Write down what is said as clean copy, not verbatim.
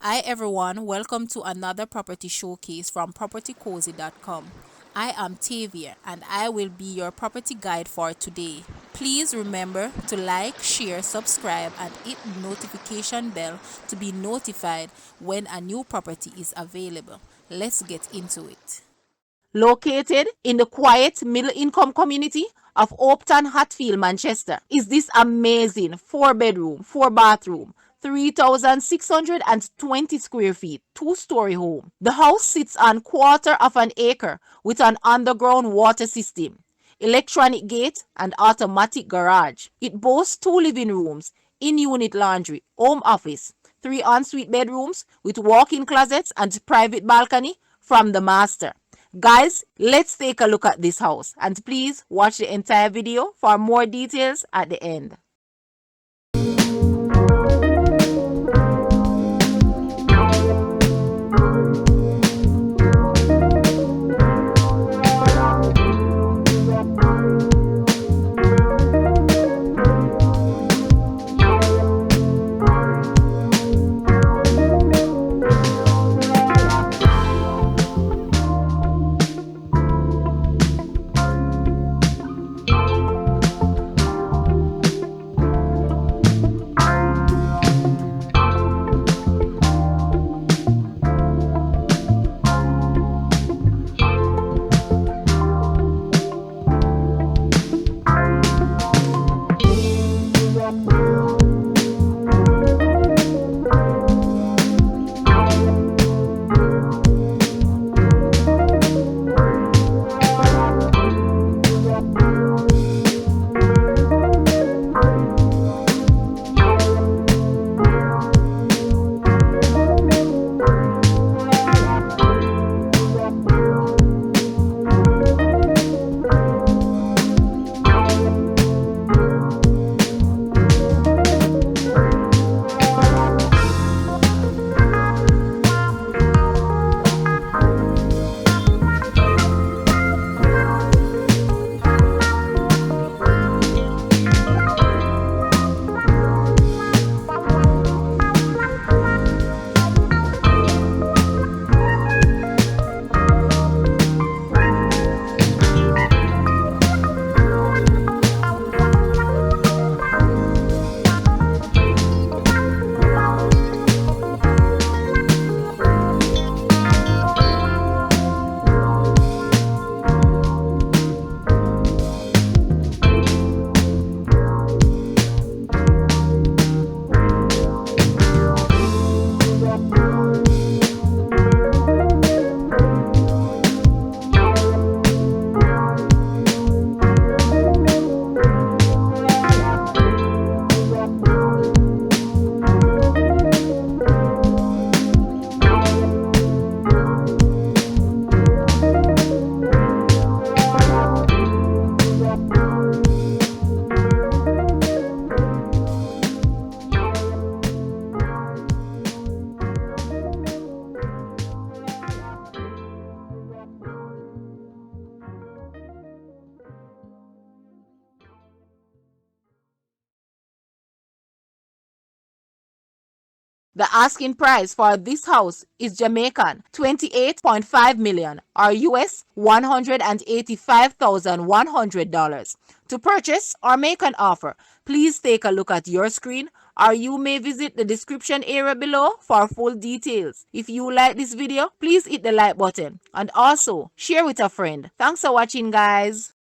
Hi everyone, welcome to another property showcase from propertycozy.com. I am Tavia and I will be your property guide for today. Please remember to like, share, subscribe and hit the notification bell to be notified when a new property is available. Let's get into it. Located in the quiet middle-income community of Hopeton, Hatfield, Manchester, is this amazing 4-bedroom, 4-bathroom, 3,620 square feet, 2-story home. The house sits on quarter of an acre with an underground water system, electronic gate, and automatic garage. It boasts 2 living rooms, in-unit laundry, home office, 3 ensuite bedrooms with walk-in closets and private balcony from the master. Guys, let's take a look at this house and please watch the entire video for more details at the end. The asking price for this house is Jamaican 28.5 million or US $185,100. To purchase or make an offer, please take a look at your screen or you may visit the description area below for full details. If you like this video, please hit the like button and also share with a friend. Thanks for watching, guys.